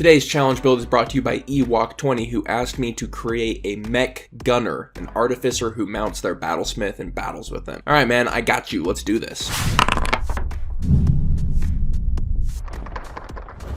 Today's challenge build is brought to you by Ewok20, who asked me to create a mech gunner, an artificer who mounts their battlesmith and battles with them. Alright man, I got you, let's do this.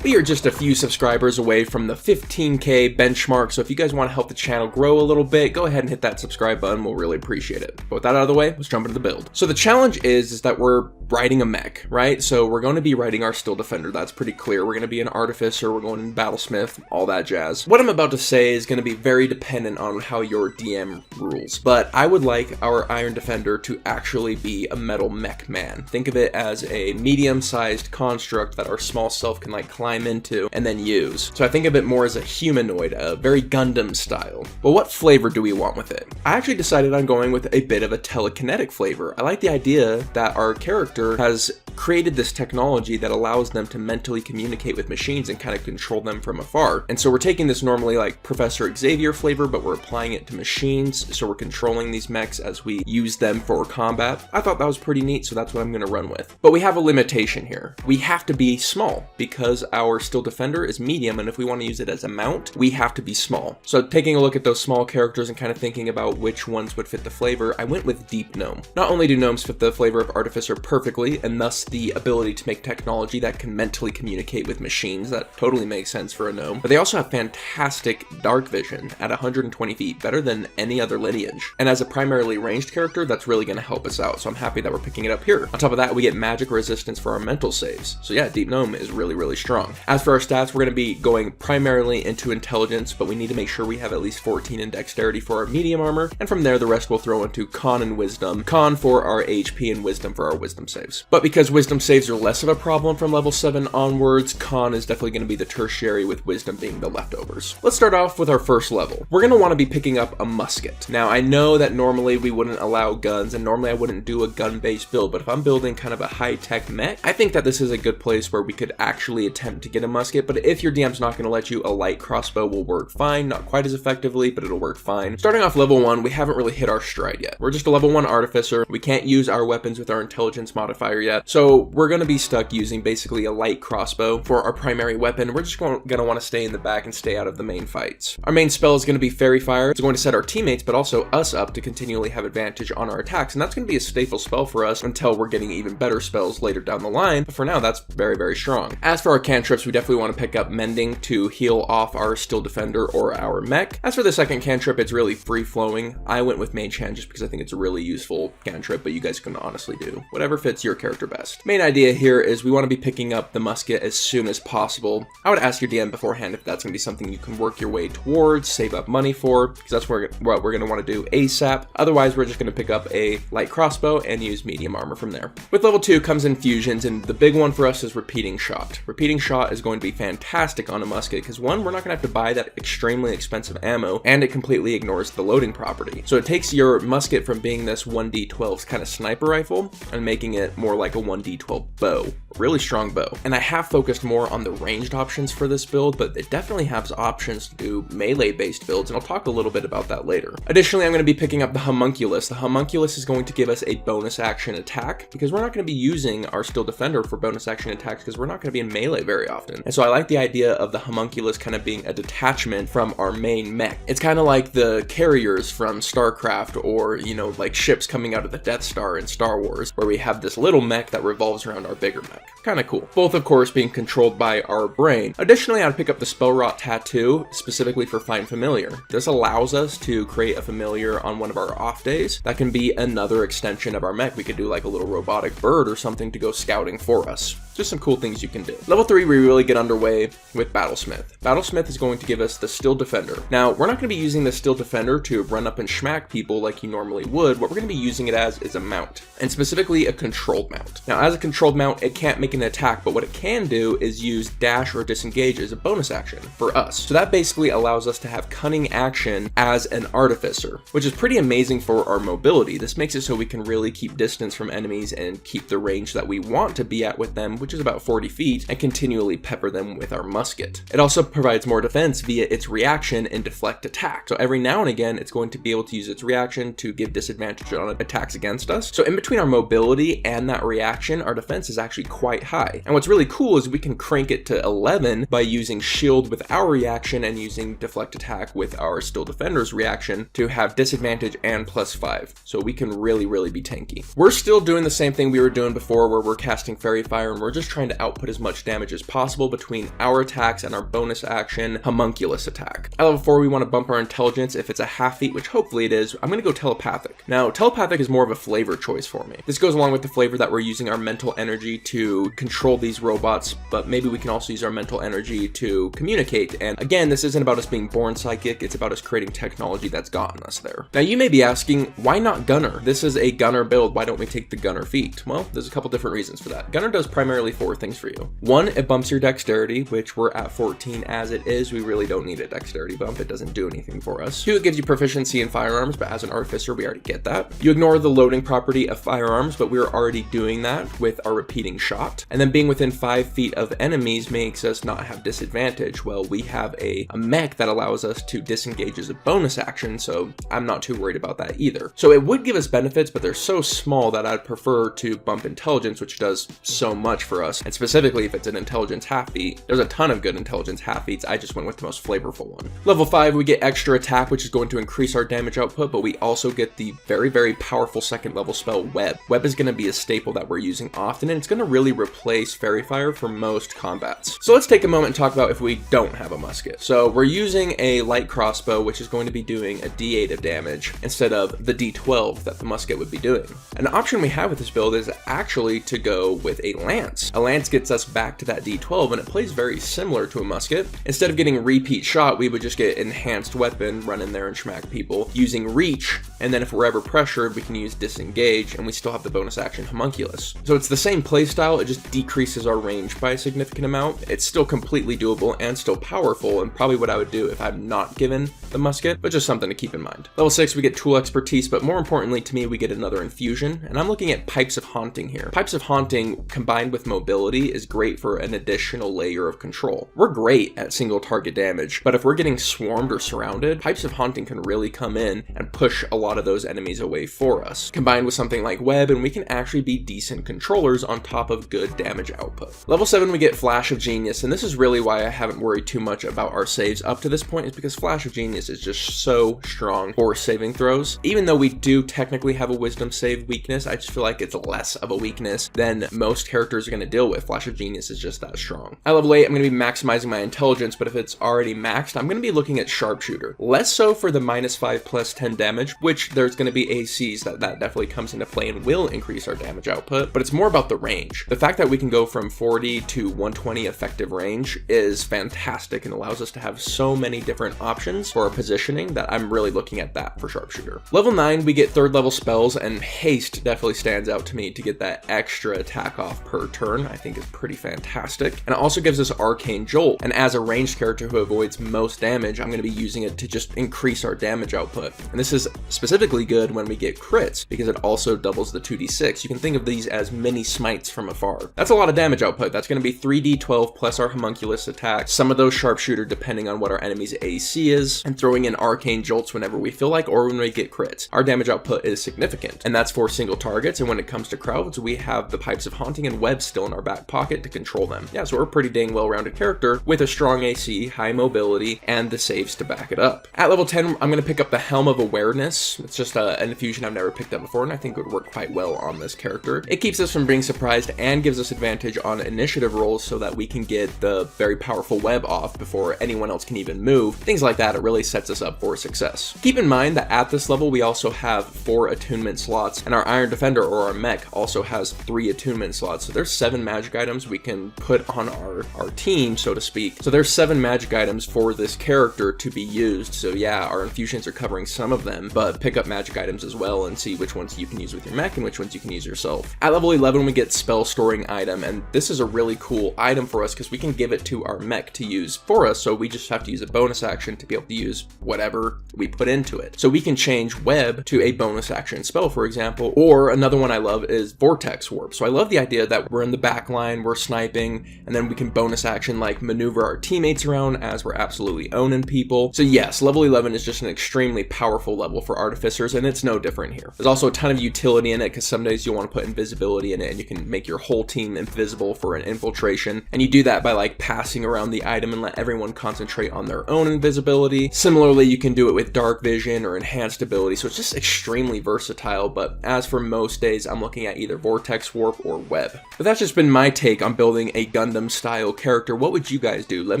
We are just a few subscribers away from the 15K benchmark, so if you guys want to help the channel grow a little bit, go ahead and hit that subscribe button, we'll really appreciate it. But with that out of the way, let's jump into the build. So the challenge is that we're riding a mech, right? So we're going to be riding our Steel Defender, that's pretty clear. We're going to be an Artificer, we're going in Battlesmith, all that jazz. What I'm about to say is going to be very dependent on how your DM rules, but I would like our Iron Defender to actually be a metal mech man. Think of it as a medium-sized construct that our small self can like climb into and then use. So I think of it more as a humanoid, a very Gundam style. But what flavor do we want with it? I actually decided on going with a bit of a telekinetic flavor. I like the idea that our character has created this technology that allows them to mentally communicate with machines and kind of control them from afar. And so we're taking this normally like Professor Xavier flavor, but we're applying it to machines. So we're controlling these mechs as we use them for combat. I thought that was pretty neat, so that's what I'm going to run with. But we have a limitation here. We have to be small because our Steel Defender is medium, and if we want to use it as a mount, we have to be small. So taking a look at those small characters and kind of thinking about which ones would fit the flavor, I went with Deep Gnome. Not only do gnomes fit the flavor of Artificer perfectly, and thus the ability to make technology that can mentally communicate with machines, that totally makes sense for a gnome, but they also have fantastic dark vision at 120 feet, better than any other lineage. And as a primarily ranged character, that's really going to help us out, so I'm happy that we're picking it up here. On top of that, we get magic resistance for our mental saves. So yeah, Deep Gnome is really, really strong. As for our stats, we're going to be going primarily into intelligence, but we need to make sure we have at least 14 in dexterity for our medium armor, and from there the rest we'll throw into con and wisdom. Con for our HP and wisdom for our wisdom saves. But because wisdom saves are less of a problem from level 7 onwards, con is definitely going to be the tertiary, with wisdom being the leftovers. Let's start off with our first level. We're going to want to be picking up a musket. Now I know that normally we wouldn't allow guns, and normally I wouldn't do a gun-based build, but if I'm building kind of a high-tech mech, I think that this is a good place where we could actually attempt to get a musket. But if your DM's not going to let you, a light crossbow will work fine, not quite as effectively, but it'll work fine. Starting off level 1, we haven't really hit our stride yet. We're just a level 1 Artificer. We can't use our weapons with our intelligence modifier yet, so we're going to be stuck using basically a light crossbow for our primary weapon. We're just going to want to stay in the back and stay out of the main fights. Our main spell is going to be Fairy Fire. It's going to set our teammates, but also us up to continually have advantage on our attacks, and that's going to be a staple spell for us until we're getting even better spells later down the line, but for now that's very, very strong. As for our cantrips, we definitely want to pick up Mending to heal off our Steel Defender or our mech. As for the second cantrip, it's really free-flowing. I went with Mage Hand just because I think it's a really useful cantrip, but you guys can honestly do whatever fits your character best. Main idea here is we want to be picking up the musket as soon as possible. I would ask your DM beforehand if that's going to be something you can work your way towards, save up money for, because that's what we're going to want to do ASAP. Otherwise, we're just going to pick up a light crossbow and use medium armor from there. With level 2 comes infusions, and the big one for us is Repeating Shot. Repeating Shot is going to be fantastic on a musket because one, we're not going to have to buy that extremely expensive ammo, and it completely ignores the loading property. So it takes your musket from being this 1d12 kind of sniper rifle and making it more like a 1d12 bow. Really strong bow. And I have focused more on the ranged options for this build, but it definitely has options to do melee based builds, and I'll talk a little bit about that later. Additionally, I'm going to be picking up the Homunculus. The Homunculus is going to give us a bonus action attack because we're not going to be using our Steel Defender for bonus action attacks because we're not going to be in melee very often. And so I like the idea of the Homunculus kind of being a detachment from our main mech. It's kind of like the carriers from StarCraft, or, you know, like ships coming out of the Death Star in Star Wars, where we have this little mech that revolves around our bigger mech. Kind of cool. Both, of course, being controlled by our brain. Additionally, I'd pick up the Spell Rot Tattoo, specifically for Find Familiar. This allows us to create a familiar on one of our off days. That can be another extension of our mech. We could do like a little robotic bird or something to go scouting for us. Just some cool things you can do. Level 3, we really get underway with Battlesmith. Battlesmith is going to give us the Steel Defender. Now, we're not going to be using the Steel Defender to run up and smack people like you normally would. What we're going to be using it as is a mount, and specifically a controlled mount. Now, as a controlled mount, it can't make an attack, but what it can do is use dash or disengage as a bonus action for us. So that basically allows us to have cunning action as an Artificer, which is pretty amazing for our mobility. This makes it so we can really keep distance from enemies and keep the range that we want to be at with them, which is about 40 feet, and continually pepper them with our musket. It also provides more defense via its reaction and deflect attack. So every now and again, it's going to be able to use its reaction to give disadvantage on attacks against us. So in between our mobility and that reaction, our defense is actually quite high. And what's really cool is we can crank it to 11 by using shield with our reaction and using deflect attack with our still defender's reaction to have disadvantage and +5. So we can really be tanky. We're still doing the same thing we were doing before, where we're casting Fairy Fire and we're just trying to output as much damage as possible between our attacks and our bonus action Homunculus attack. At level 4, we want to bump our intelligence. If it's a half feat, which hopefully it is, I'm going to go telepathic. Now, telepathic is more of a flavor choice for me. This goes along with the flavor that we're using our mental energy to control these robots, but maybe we can also use our mental energy to communicate. And again, this isn't about us being born psychic, it's about us creating technology that's gotten us there. Now, you may be asking, why not Gunner? This is a Gunner build, why don't we take the Gunner feat? Well, there's a couple different reasons for that. Gunner does primarily 4 things for you. 1, it bumps your dexterity, which we're at 14 as it is. We really don't need a dexterity bump, it doesn't do anything for us. 2, it gives you proficiency in firearms, but as an Artificer, we already get that. You ignore the loading property of firearms, but we're already doing that with our repeating shot. And then being within 5 feet of enemies makes us not have disadvantage. Well, we have a mech that allows us to disengage as a bonus action, so I'm not too worried about that either. So it would give us benefits, but they're so small that I'd prefer to bump intelligence, which does so much for us. And specifically, if it's an intelligence half feat, there's a ton of good intelligence half feats. I just went with the most flavorful one. Level 5, we get extra attack, which is going to increase our damage output, but we also get the very powerful 2nd level spell Web. Web is going to be a staple that we're using often, and it's going to really replace Fairy Fire for most combats. So let's take a moment and talk about if we don't have a musket. So we're using a light crossbow, which is going to be doing a D8 of damage instead of the D12 that the musket would be doing. An option we have with this build is actually to go with a lance. A lance gets us back to that D12, and it plays very similar to a musket. Instead of getting repeat shot, we would just get enhanced weapon, run in there and smack people using reach, and then if we're ever pressured, we can use disengage, and we still have the bonus action Homunculus. So it's the same playstyle, it just decreases our range by a significant amount. It's still completely doable and still powerful, and probably what I would do if I'm not given the musket, but just something to keep in mind. Level 6, we get tool expertise, but more importantly to me, we get another infusion, and I'm looking at Pipes of Haunting here. Pipes of Haunting combined with mobility is great for an additional layer of control. We're great at single target damage, but if we're getting swarmed or surrounded, Pipes of Haunting can really come in and push a lot of those enemies away for us. Combined with something like Web, and we can actually be decent controllers on top of good damage output. Level 7, we get Flash of Genius, and this is really why I haven't worried too much about our saves up to this point, is because Flash of Genius is just so strong for saving throws. Even though we do technically have a wisdom save weakness, I just feel like it's less of a weakness than most characters are going to deal with. Flash of Genius is just that strong. At level 8, I'm going to be maximizing my intelligence, but if it's already maxed, I'm going to be looking at Sharpshooter. Less so for the -5 +10 damage, which there's going to be ACs that definitely comes into play and will increase our damage output, but it's more about the range. The fact that we can go from 40 to 120 effective range is fantastic and allows us to have so many different options for our positioning that I'm really looking at that for Sharpshooter. Level 9, we get 3rd level spells, and Haste definitely stands out to me to get that extra attack off per turn. I think is pretty fantastic. And it also gives us Arcane Jolt, and as a ranged character who avoids most damage, I'm going to be using it to just increase our damage output. And this is specifically good when we get crits, because it also doubles the 2d6. You can think of these as mini smites from afar. That's a lot of damage output. That's going to be 3d12 plus our Homunculus attack, some of those Sharpshooter depending on what our enemy's AC is, and throwing in Arcane Jolts whenever we feel like, or when we get crits. Our damage output is significant, and that's for single targets, and when it comes to crowds, we have the Pipes of Haunting and Web still in our back pocket to control them. Yeah, so we're a pretty dang well-rounded character with a strong AC, high mobility, and the saves to back it up. At level 10, I'm going to pick up the Helm of Awareness. It's just an infusion I've never picked up before, and I think it would work quite well on this character. It keeps us from being surprised and gives us advantage on initiative rolls so that we can get the very powerful web off before anyone else can even move. Things like that, it really sets us up for success. Keep in mind that at this level, we also have 4 attunement slots, and our Iron Defender or our mech also has 3 attunement slots. So there's 7 magic items we can put on our team, so to speak. So there's 7 magic items for this character to be used. So yeah, our infusions are covering some of them, but pick up magic items as well and see which ones you can use with your mech and which ones you can use yourself. At level 11, we get Spell Storing Item, and this is a really cool item for us because we can give it to our mech to use for us, so we just have to use a bonus action to be able to use whatever we put into it. So we can change Web to a bonus action spell, for example, or another one I love is Vortex Warp. So I love the idea that we're in the back line, we're sniping, and then we can bonus action like maneuver our teammates around as we're absolutely owning people. So yes, level 11 is just an extremely powerful level for Artificers, and it's no different here. There's also a ton of utility in it, because some days you'll want to put invisibility in it, and you can make your whole team invisible for an infiltration, and you do that by like passing around the item and let everyone concentrate on their own invisibility. Similarly, you can do it with dark vision or enhanced ability, so it's just extremely versatile. But as for most days, I'm looking at either Vortex Warp or Web. But that's just been my take on building a Gundam style character. What would you guys do? Let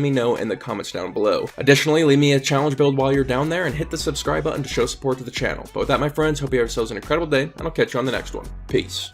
me know in the comments down below. Additionally, leave me a challenge build while you're down there, and hit the subscribe button to show support to the channel. But with that, my friends, hope you have yourselves an incredible day, and I'll catch you on the next one. Peace.